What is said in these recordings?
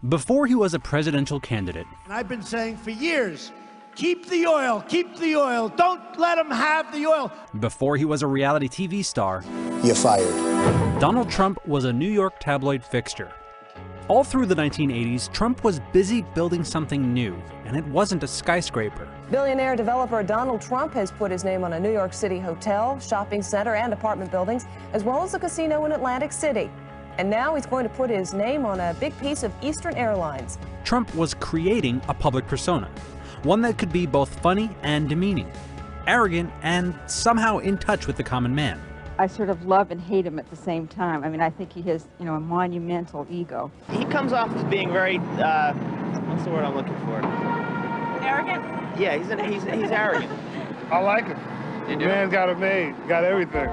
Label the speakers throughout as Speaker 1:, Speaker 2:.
Speaker 1: Before he was a presidential candidate,
Speaker 2: And I've been saying for years, keep the oil, don't let them have the oil.
Speaker 1: Before he was a reality TV star,
Speaker 3: You're fired.
Speaker 1: Donald Trump was a New York tabloid fixture. All through the 1980s, Trump was busy building something new, and it wasn't a skyscraper.
Speaker 4: Billionaire developer Donald Trump has put his name on a New York City hotel, shopping center, and apartment buildings, as well as a casino in Atlantic City. And now he's going to put his name on a big piece of Eastern Airlines.
Speaker 1: Trump was creating a public persona, one that could be both funny and demeaning, arrogant and somehow in touch with the common man.
Speaker 5: I sort of love and hate him at the same time. I mean, I think he has, a monumental ego.
Speaker 6: He comes off as being very, what's the word I'm looking for?
Speaker 7: Arrogant?
Speaker 6: Yeah, he's arrogant.
Speaker 8: I like him.
Speaker 6: You do?
Speaker 8: Man's got it made, got everything.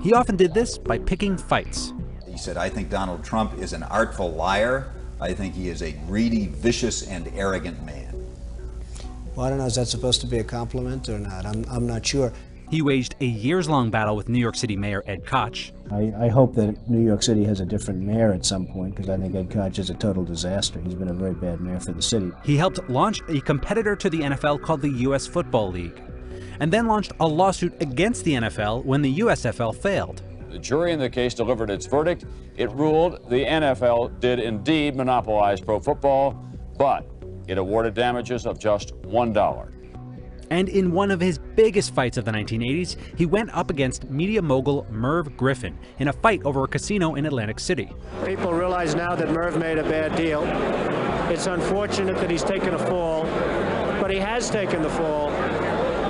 Speaker 1: He often did this by picking fights.
Speaker 9: He said, I think Donald Trump is an artful liar. I think he is a greedy, vicious, and arrogant man.
Speaker 3: Well, I don't know, is that supposed to be a compliment or not? I'm not sure.
Speaker 1: He waged a years-long battle with New York City Mayor Ed Koch.
Speaker 10: I hope that New York City has a different mayor at some point, because I think Ed Koch is a total disaster. He's been a very bad mayor for the city.
Speaker 1: He helped launch a competitor to the NFL called the U.S. Football League, and then launched a lawsuit against the NFL when the USFL failed.
Speaker 11: The jury in the case delivered its verdict. It ruled the NFL did indeed monopolize pro football, but it awarded damages of just $1.
Speaker 1: And in one of his biggest fights of the 1980s, he went up against media mogul Merv Griffin in a fight over a casino in Atlantic City.
Speaker 2: People realize now that Merv made a bad deal. It's unfortunate that he's taken a fall, but he has taken the fall.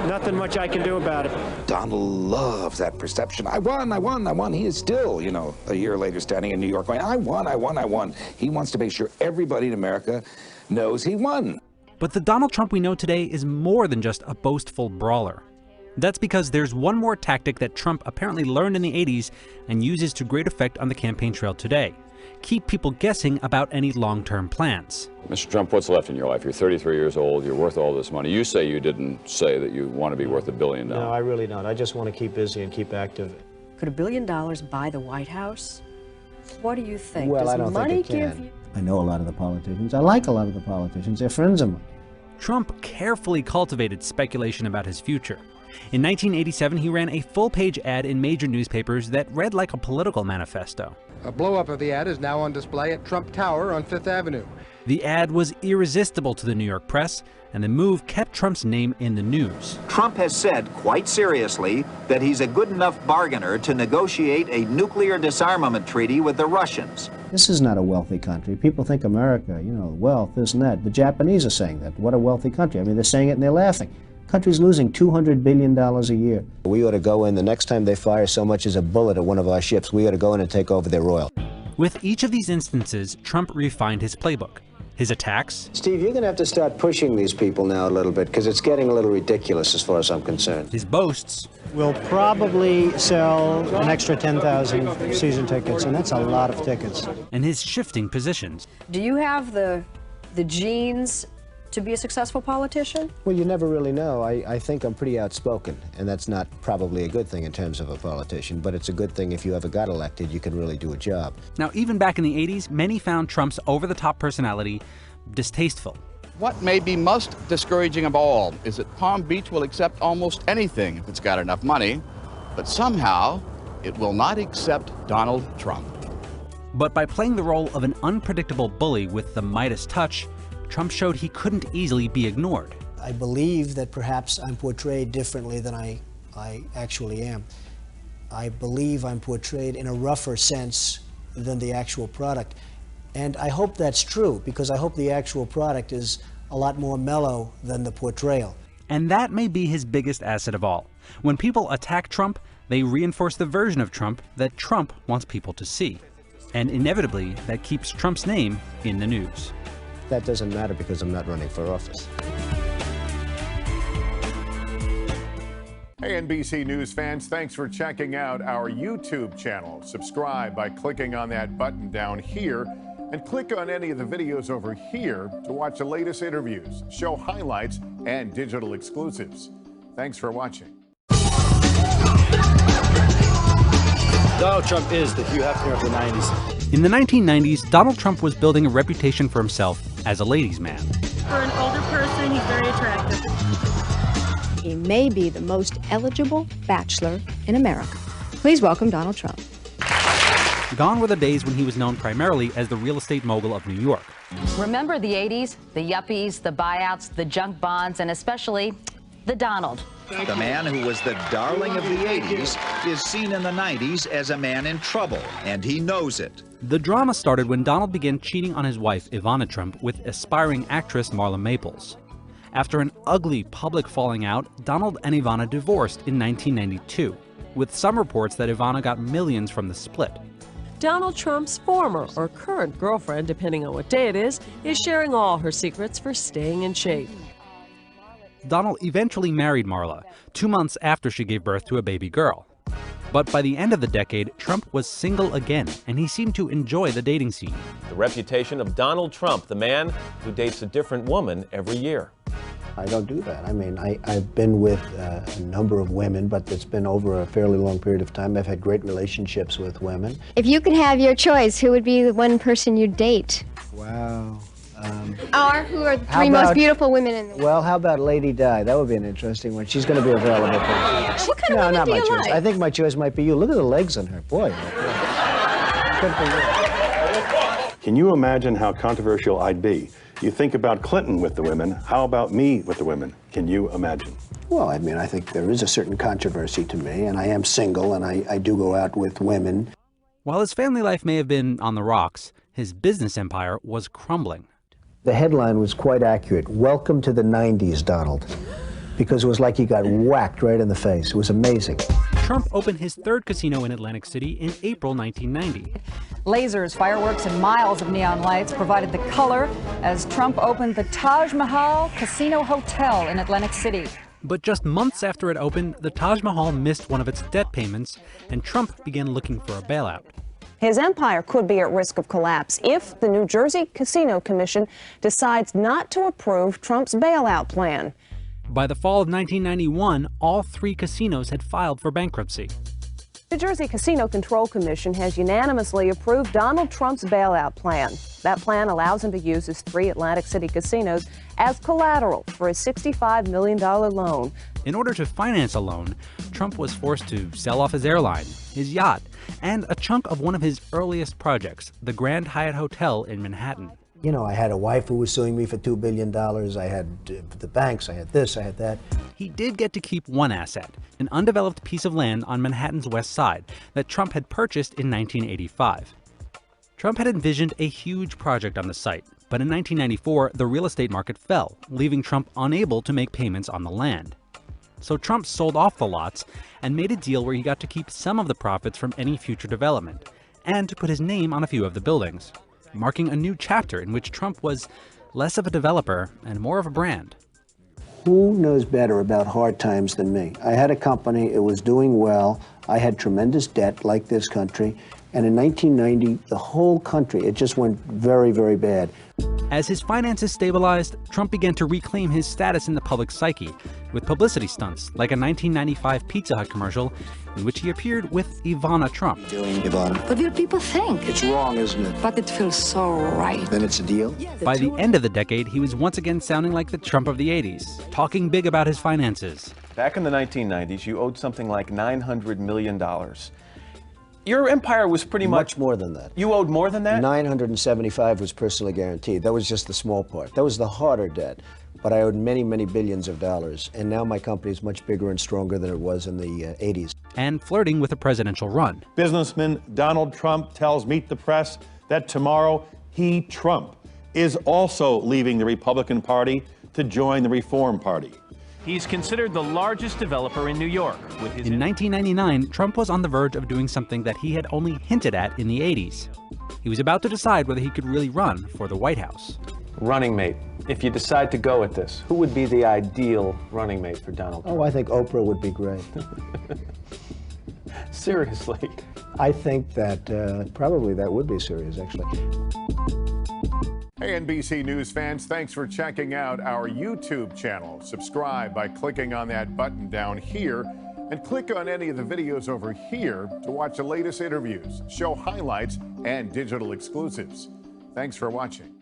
Speaker 2: Nothing much I can do about it.
Speaker 12: Donald loves that perception. I won. He is still, a year later standing in New York going, I won. He wants to make sure everybody in America knows he won.
Speaker 1: But the Donald Trump we know today is more than just a boastful brawler. That's because there's one more tactic that Trump apparently learned in the 80s and uses to great effect on the campaign trail today. Keep people guessing about any long-term plans.
Speaker 11: Mr. Trump, what's left in your life? You're 33 years old, you're worth all this money. You say you didn't say that you want to be worth $1 billion.
Speaker 10: No, I really don't. I just want to keep busy and keep active.
Speaker 7: Could $1 billion buy the White House? What do you think?
Speaker 10: Well,
Speaker 7: Does
Speaker 10: I don't
Speaker 7: money
Speaker 10: think it
Speaker 7: give
Speaker 10: can.
Speaker 7: you...
Speaker 10: I know a lot of the politicians. I like a lot of the politicians. They're friends of mine.
Speaker 1: Trump carefully cultivated speculation about his future. In 1987, he ran a full-page ad in major newspapers that read like a political manifesto.
Speaker 8: A blow-up of the ad is now on display at Trump Tower on Fifth Avenue.
Speaker 1: The ad was irresistible to the New York press, and the move kept Trump's name in the news.
Speaker 9: Trump has said quite seriously that he's a good enough bargainer to negotiate a nuclear disarmament treaty with the Russians.
Speaker 10: This is not a wealthy country. People think America, wealth, this and that. The Japanese are saying that. What a wealthy country. I mean, they're saying it and they're laughing. The country's losing $200 billion a year. We ought to go in, the next time they fire so much as a bullet at one of our ships, we ought to go in and take over their oil.
Speaker 1: With each of these instances, Trump refined his playbook. His attacks.
Speaker 3: Steve, you're going to have to start pushing these people now a little bit, because it's getting a little ridiculous as far as I'm concerned.
Speaker 1: His boasts.
Speaker 10: We'll probably sell an extra 10,000 season tickets, and that's a lot of tickets.
Speaker 1: And his shifting positions.
Speaker 7: Do you have the genes to be a successful politician?
Speaker 10: Well, you never really know. I think I'm pretty outspoken, and that's not probably a good thing in terms of a politician, but it's a good thing if you ever got elected, you can really do a job.
Speaker 1: Now, even back in the 80s, many found Trump's over-the-top personality distasteful.
Speaker 13: What may be most discouraging of all is that Palm Beach will accept almost anything if it's got enough money, but somehow it will not accept Donald Trump.
Speaker 1: But by playing the role of an unpredictable bully with the Midas touch, Trump showed he couldn't easily be ignored.
Speaker 3: I believe that perhaps I'm portrayed differently than I actually am. I believe I'm portrayed in a rougher sense than the actual product. And I hope that's true, because I hope the actual product is a lot more mellow than the portrayal.
Speaker 1: And that may be his biggest asset of all. When people attack Trump, they reinforce the version of Trump that Trump wants people to see. And inevitably, that keeps Trump's name in the news.
Speaker 10: That doesn't matter because I'm not running for office.
Speaker 14: Hey, NBC News fans, thanks for checking out our YouTube channel. Subscribe by clicking on that button down here, and click on any of the videos over here to watch the latest interviews, show highlights, and digital exclusives. Thanks for watching.
Speaker 15: Donald Trump is the Hugh Hefner of the 90s.
Speaker 1: In the 1990s, Donald Trump was building a reputation for himself as a ladies' man.
Speaker 16: For an older person, he's very attractive.
Speaker 17: He may be the most eligible bachelor in America. Please welcome Donald Trump.
Speaker 1: Gone were the days when he was known primarily as the real estate mogul of New York.
Speaker 18: Remember the 80s? The yuppies, the buyouts, the junk bonds, and especially the Donald.
Speaker 9: The man who was the darling of the 80s is seen in the 90s as a man in trouble, and he knows it.
Speaker 1: The drama started when Donald began cheating on his wife, Ivana Trump, with aspiring actress Marla Maples. After an ugly public falling out, Donald and Ivana divorced in 1992, with some reports that Ivana got millions from the split.
Speaker 19: Donald Trump's former or current girlfriend, depending on what day it is sharing all her secrets for staying in shape.
Speaker 1: Donald eventually married Marla, 2 months after she gave birth to a baby girl. But by the end of the decade, Trump was single again, and he seemed to enjoy the dating scene.
Speaker 20: The reputation of Donald Trump, the man who dates a different woman every year.
Speaker 10: I don't do that. I mean, I've been with a number of women, but it's been over a fairly long period of time. I've had great relationships with women.
Speaker 17: If you could have your choice, who would be the one person you'd date?
Speaker 10: Wow.
Speaker 17: Or who are the three most beautiful women in the world?
Speaker 10: Well, how about Lady Di? That would be an interesting one. She's going to be available.
Speaker 19: What kind of women
Speaker 10: not
Speaker 19: do
Speaker 10: my
Speaker 19: you
Speaker 10: choice.
Speaker 19: like?
Speaker 10: I think my choice might be you. Look at the legs on her. Boy. Good for you.
Speaker 21: Can you imagine how controversial I'd be? You think about Clinton with the women. How about me with the women? Can you imagine?
Speaker 10: Well, I mean, I think there is a certain controversy to me, and I am single, and I do go out with women.
Speaker 1: While his family life may have been on the rocks, his business empire was crumbling.
Speaker 10: The headline was quite accurate. Welcome to the 90s, Donald. Because it was like he got whacked right in the face. It was amazing.
Speaker 1: Trump opened his third casino in Atlantic City in April 1990.
Speaker 5: Lasers, fireworks, and miles of neon lights provided the color as Trump opened the Taj Mahal Casino Hotel in Atlantic City.
Speaker 1: But just months after it opened, the Taj Mahal missed one of its debt payments, and Trump began looking for a bailout.
Speaker 4: His empire could be at risk of collapse if the New Jersey Casino Commission decides not to approve Trump's bailout plan.
Speaker 1: By the fall of 1991, all 3 casinos had filed for bankruptcy.
Speaker 4: The New Jersey Casino Control Commission has unanimously approved Donald Trump's bailout plan. That plan allows him to use his 3 Atlantic City casinos as collateral for his $65 million loan.
Speaker 1: In order to finance a loan, Trump was forced to sell off his airline, his yacht, and a chunk of one of his earliest projects, the Grand Hyatt Hotel in Manhattan.
Speaker 10: You know, I had a wife who was suing me for $2 billion. I had the banks, I had this, I had that.
Speaker 1: He did get to keep one asset, an undeveloped piece of land on Manhattan's west side that Trump had purchased in 1985. Trump had envisioned a huge project on the site, but in 1994, the real estate market fell, leaving Trump unable to make payments on the land. So Trump sold off the lots and made a deal where he got to keep some of the profits from any future development, and to put his name on a few of the buildings, marking a new chapter in which Trump was less of a developer and more of a brand.
Speaker 10: Who knows better about hard times than me? I had a company, it was doing well, I had tremendous debt like this country, and in 1990, the whole country, it just went very, very bad.
Speaker 1: As his finances stabilized, Trump began to reclaim his status in the public psyche with publicity stunts like a 1995 Pizza Hut commercial in which he appeared with Ivana Trump.
Speaker 10: Doing Ivana.
Speaker 17: What will people think?
Speaker 10: It's wrong, isn't it?
Speaker 17: But it feels so right.
Speaker 10: Then it's a deal?
Speaker 1: By the end of the decade, he was once again sounding like the Trump of the 80s, talking big about his finances.
Speaker 20: Back in the 1990s, you owed something like $900 million. Your empire was pretty much
Speaker 10: more than that.
Speaker 20: You owed more than that?
Speaker 10: 975 was personally guaranteed. That was just the small part. That was the harder debt. But I owed many, many billions of dollars. And now my company is much bigger and stronger than it was in the 80s.
Speaker 1: And flirting with a presidential run.
Speaker 21: Businessman Donald Trump tells Meet the Press that tomorrow he, Trump, is also leaving the Republican Party to join the Reform Party.
Speaker 22: He's considered the largest developer in New York. With his
Speaker 1: in 1999, Trump was on the verge of doing something that he had only hinted at in the 80s. He was about to decide whether he could really run for the White House.
Speaker 20: Running mate. If you decide to go at this, who would be the ideal running mate for Donald Trump?
Speaker 10: Oh, I think Oprah would be great.
Speaker 20: Seriously?
Speaker 10: I think that probably that would be serious, actually.
Speaker 14: Hey, NBC News fans, thanks for checking out our YouTube channel. Subscribe by clicking on that button down here And click on any of the videos over here to watch the latest interviews, show highlights, and digital exclusives. Thanks for watching.